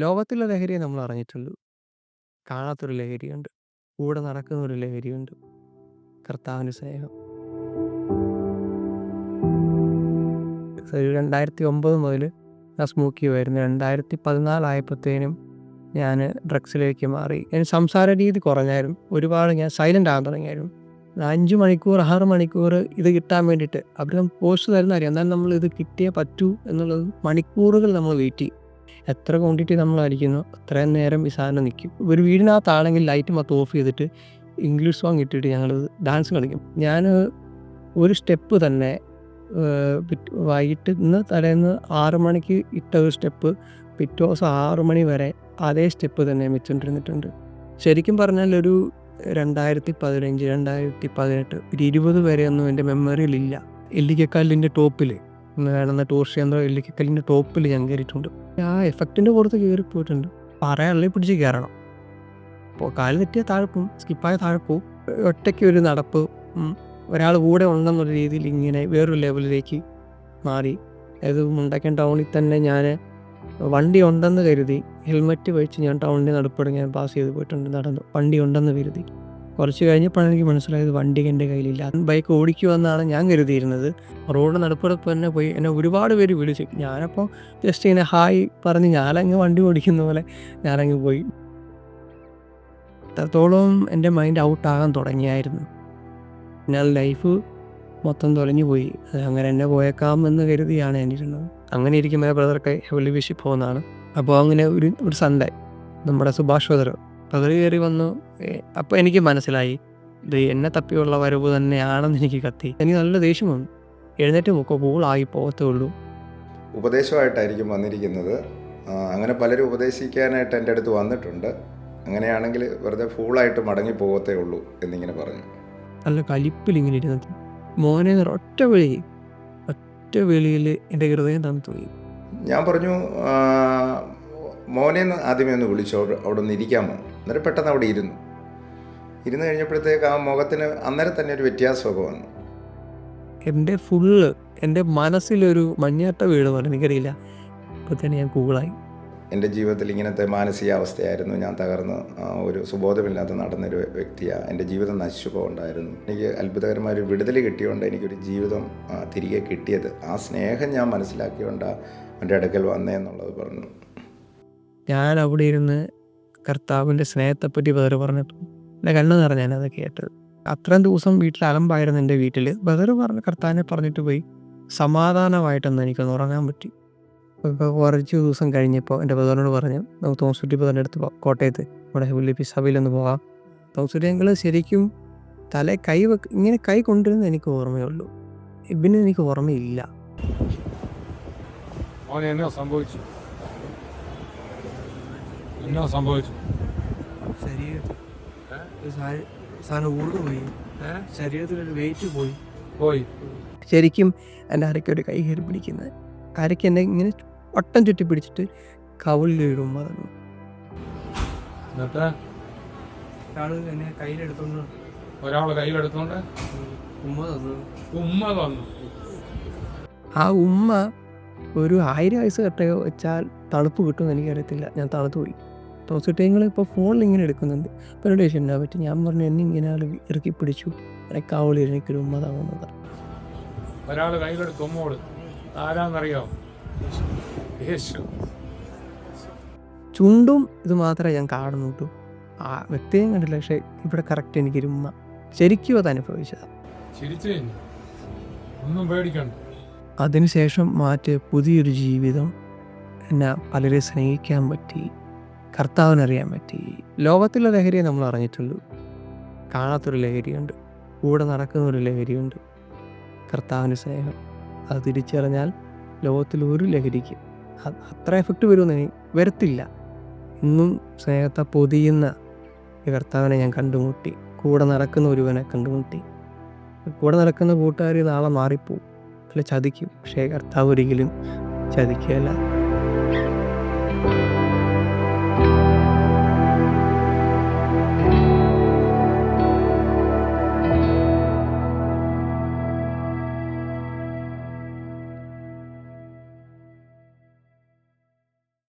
ലോകത്തിലെ ലഹരിയെ നമ്മൾ അറിഞ്ഞിട്ടുള്ളൂ. കാണാത്തൊരു ലഹരിയുണ്ട്. കൂടെ നടക്കുന്ന ഒരു ലഹരിയുണ്ട്. കർത്താവിൻ്റെ സ്നേഹം. ഒരു 2009 മുതൽ ഞാൻ സ്മോക്ക് ചെയ്യുമായിരുന്നു. 2014 ആയപ്പോഴത്തേനും ഞാൻ ഡ്രഗ്സിലേക്ക് മാറി. എനിക്ക് സംസാര രീതി കുറഞ്ഞായിരുന്നു. ഒരുപാട് ഞാൻ സൈലൻ്റ് ആകാൻ തുടങ്ങിയായിരുന്നു. 5 മണിക്കൂർ, 6 മണിക്കൂർ ഇത് കിട്ടാൻ വേണ്ടിയിട്ട് അവർ പോസ്റ്റ് തരുന്ന അറിയാം. എന്നാലും നമ്മൾ ഇത് കിട്ടിയേ പറ്റൂ എന്നുള്ളത് മണിക്കൂറുകൾ നമ്മൾ വെയിറ്റ് ചെയ്യും. എത്ര ക്വാണ്ടിറ്റി നമ്മൾ അടിക്കുന്നോ അത്രയും നേരം ഈ സാധനം നിൽക്കും. ഒരു വീടിനകത്താണെങ്കിൽ ലൈറ്റ് മൊത്തം ഓഫ് ചെയ്തിട്ട് ഇംഗ്ലീഷ് സോങ് ഇട്ടിട്ട് ഞങ്ങൾ ഡാൻസ് കളിക്കും. ഞാൻ ഒരു സ്റ്റെപ്പ് തന്നെ വൈകിട്ട് ഇന്ന് തലേന്ന് 6 മണിക്ക് ഇട്ട ഒരു സ്റ്റെപ്പ് പിറ്റേ ദിവസം 6 മണി വരെ അതേ സ്റ്റെപ്പ് തന്നെ വെച്ചുകൊണ്ടിരുന്നിട്ടുണ്ട്. ശരിക്കും പറഞ്ഞാൽ ഒരു 2015, 2018, ഒരു 20 വരെയൊന്നും എൻ്റെ മെമ്മറിയിലില്ല. എല്ലിക്കക്കല്ലിൻ്റെ ടോപ്പിൽ കാണുന്ന ടൂറിസ്റ്റ് കേന്ദ്രം എല്ലിക്കക്കല്ലിൻ്റെ ടോപ്പിൽ ഞാൻ കയറിയിട്ടുണ്ട്. ആ എഫക്റ്റിൻ്റെ പുറത്ത് കയറിപ്പോയിട്ടുണ്ട്. പറയാനുള്ളിൽ പിടിച്ച് കയറണം. അപ്പോൾ കാല് തെറ്റിയാൽ താഴെ പോവും, സ്കിപ്പായ താഴെ പോവും. ഒറ്റയ്ക്ക് ഒരു നടപ്പ്, ഒരാൾ കൂടെ ഉണ്ടെന്നുള്ള രീതിയിൽ ഇങ്ങനെ വേറൊരു ലെവലിലേക്ക് മാറി. അതായത് മുണ്ടക്കയം ടൗണിൽ തന്നെ ഞാൻ വണ്ടി ഉണ്ടെന്ന് കരുതി ഹെൽമെറ്റ് വെച്ച് ഞാൻ ടൗണിൻ്റെ നടുപ്പടെ ഞാൻ പാസ് ചെയ്ത് പോയിട്ടുണ്ട് നടന്നു. വണ്ടി ഉണ്ടെന്ന് കരുതി. കുറച്ച് കഴിഞ്ഞപ്പോഴാണ് എനിക്ക് മനസ്സിലായത് വണ്ടി എൻ്റെ കയ്യിലില്ല. ബൈക്ക് ഓടിക്കുമെന്നാണ് ഞാൻ കരുതിയിരുന്നത്. റോഡ് നടുപ്പുറത്ത് തന്നെ പോയി എന്നെ ഒരുപാട് പേര് വിളിച്ചു. ഞാനപ്പോൾ ജസ്റ്റ് ഇങ്ങനെ ഹായ് പറഞ്ഞ് ഞാനങ്ങ് വണ്ടി ഓടിക്കുന്ന പോലെ ഞാനങ്ങ് പോയി. അത്രത്തോളം എൻ്റെ മൈൻഡ് ഔട്ടാകാൻ തുടങ്ങിയായിരുന്നു. എന്നാൽ ലൈഫ് മൊത്തം തൊലഞ്ഞു പോയി. അങ്ങനെ എന്നെ പോയേക്കാം എന്ന് കരുതിയാണ് ഞാനിരുന്നത്. അങ്ങനെ ഇരിക്കുമ്പോൾ ബ്രദർക്ക് ഹെവലി വിഷി പോകുന്നതാണ്. അപ്പോൾ അങ്ങനെ ഒരു സൺഡേ നമ്മുടെ സുഭാഷ് ബ്രദർ കയറി വന്നു. അപ്പോൾ എനിക്ക് മനസ്സിലായി ഇത് എന്നെ തപ്പിയുള്ള വരവ് തന്നെയാണെന്ന് എനിക്ക് കത്തി. എനിക്ക് നല്ല ദേഷ്യം വന്നു. എഴുന്നേറ്റ് കൂളായി പോകത്തേ ഉള്ളൂ. ഉപദേശമായിട്ടായിരിക്കും വന്നിരിക്കുന്നത്. അങ്ങനെ പലരും ഉപദേശിക്കാനായിട്ട് എൻ്റെ അടുത്ത് വന്നിട്ടുണ്ട്. അങ്ങനെയാണെങ്കിൽ വെറുതെ ഫൂളായിട്ട് മടങ്ങി പോകത്തേ ഉള്ളൂ എന്നിങ്ങനെ പറഞ്ഞു. നല്ല കലിപ്പിൽ ഇങ്ങനെ ഇരുന്നത് മോനെ ഒറ്റ വിളിയിൽ എൻ്റെ ഹൃദയം തണുത്തുപോയി. ഞാൻ പറഞ്ഞു, മോനെ ആദ്യമേ ഒന്ന് വിളിച്ചു, അവിടെ ഒന്ന് ഇരിക്കാമോ? അന്നേരം പെട്ടെന്ന് അവിടെ ഇരുന്നു കഴിഞ്ഞപ്പോഴത്തേക്ക് ആ മുഖത്തിന് അന്നേരം തന്നെ ഒരു വ്യത്യാസമൊക്കെ വന്നു. എൻ്റെ മനസ്സിലൊരു മഞ്ഞാട്ട വീട് പോലെ എനിക്കറിയില്ല. അപ്പോൾ തന്നെ ഞാൻ കൂളായി. എൻ്റെ ജീവിതത്തിൽ ഇങ്ങനത്തെ മാനസികാവസ്ഥയായിരുന്നു. ഞാൻ തകർന്ന് ഒരു സുബോധമില്ലാതെ നടന്നൊരു വ്യക്തിയാണ്. എൻ്റെ ജീവിതം നശിച്ചു പോകണ്ടായിരുന്നു. എനിക്ക് അത്ഭുതകരമായ ഒരു വിടുതൽ കിട്ടിയോണ്ട് എനിക്കൊരു ജീവിതം തിരികെ കിട്ടിയത്. ആ സ്നേഹം ഞാൻ മനസ്സിലാക്കിയോണ്ടാണ് എൻ്റെ അടുക്കൽ വന്നേന്നുള്ളത് പറഞ്ഞു. ഞാൻ അവിടെ ഇരുന്ന് കർത്താവിൻ്റെ സ്നേഹത്തെപ്പറ്റി ബദർ പറഞ്ഞപ്പോൾ എൻ്റെ കണ്ണ് നിറഞ്ഞാണ് അത് കേട്ടത്. അത്രയും ദിവസം വീട്ടിൽ അലമ്പായിരുന്നു എൻ്റെ വീട്ടിൽ. ബദർ കർത്താവിനെ പറഞ്ഞിട്ട് പോയി സമാധാനമായിട്ടൊന്ന് എനിക്കൊന്ന് ഉറങ്ങാൻ പറ്റി. ഇപ്പോൾ കുറച്ച് ദിവസം കഴിഞ്ഞപ്പോൾ എൻ്റെ ബ്രദറിനോട് പറഞ്ഞു നമുക്ക് തോമസുട്ടി ബ്രദറിൻ്റെ അടുത്ത് കോട്ടയത്ത് ഇവിടെ ഹെവലി സഭയിലൊന്ന് പോകാം. തോമസുട്ടി ഞങ്ങൾ ശരിക്കും ഇങ്ങനെ കൈ കൊണ്ടുവരുന്നത് എനിക്ക് ഓർമ്മയുള്ളൂ. ഇബിന് എനിക്ക് ഓർമ്മയില്ല. സംഭവിച്ചു സാധനം ഊർന്നുപോയി. ശരീരത്തിലൊരു വെയിറ്റ് പോയി. ശരിക്കും എൻ്റെ അരയ്ക്കൊരു കൈ കയറി പിടിക്കുന്നത്. അരയ്ക്ക് എന്നെ ഇങ്ങനെ വട്ടം ചുറ്റി പിടിച്ചിട്ട് കവിളിലിടും പറഞ്ഞു. എന്നെ കയ്യിലെടുത്തോണ്ട് ഉമ്മ തന്നു. ആ ഉമ്മ ഒരു 1000 വയസ്സ് കെട്ടയോ വെച്ചാൽ തണുപ്പ് കിട്ടുമെന്ന് എനിക്കറിയത്തില്ല. ഞാൻ തണുത്ത് പോയി. തോമസുട്ടിങ്ങൾ ഇപ്പോൾ ഫോണിൽ ഇങ്ങനെ എടുക്കുന്നുണ്ട്. അപ്പോൾ എന്നോട് ചോദിച്ചു എന്നാ പറ്റി. ഞാൻ പറഞ്ഞു എന്നെ ഇങ്ങനെ ആൾ ഇറക്കി പിടിച്ചു. എനിക്ക് കവിളിൽ എനിക്കൊരു ഉമ്മ തന്നത്. ഒരാൾ കയ്യിലെടുത്ത് ഉമ്മോട് ആരാന്നറിയാമോ? ചുണ്ടും ഇത് മാത്രമേ ഞാൻ കാണുന്നുള്ളൂ. ആ വ്യക്തിയും കണ്ടില്ല. പക്ഷേ ഇവിടെ കറക്റ്റ് എനിക്കൊരു ഉമ്മ. ശരിക്കും അത് അനുഭവിച്ചതാണ്. ഒന്നും പേടിക്കണ്ട. അതിനുശേഷം മാറ്റിയ പുതിയൊരു ജീവിതം. എന്നെ പലരെ സ്നേഹിക്കാൻ പറ്റി, കർത്താവിനറിയാൻ പറ്റി. ലോകത്തിലെ ലഹരിയെ നമ്മൾ അറിഞ്ഞിട്ടുള്ളൂ. കാണാത്തൊരു ലഹരിയുണ്ട്, കൂടെ നടക്കുന്ന ഒരു ലഹരിയുണ്ട്, കർത്താവിൻ്റെ സ്നേഹം. അത് തിരിച്ചറിഞ്ഞാൽ ലോകത്തിൽ ഒരു ലഹരിക്ക് അത്ര എഫക്റ്റ് വരുമെന്ന് വരത്തില്ല. ഇന്നും സ്നേഹത്തെ പൊതിയുന്ന കർത്താവിനെ ഞാൻ കണ്ടുമുട്ടി. കൂടെ നടക്കുന്ന ഒരുവനെ കണ്ടുമുട്ടി. കൂടെ നടക്കുന്ന കൂട്ടുകാർ നാളെ മാറിപ്പോവും, അല്ല ചതിക്കും. പക്ഷേ കർത്താവ് ഒരിക്കലും ചതിക്കുകയല്ല.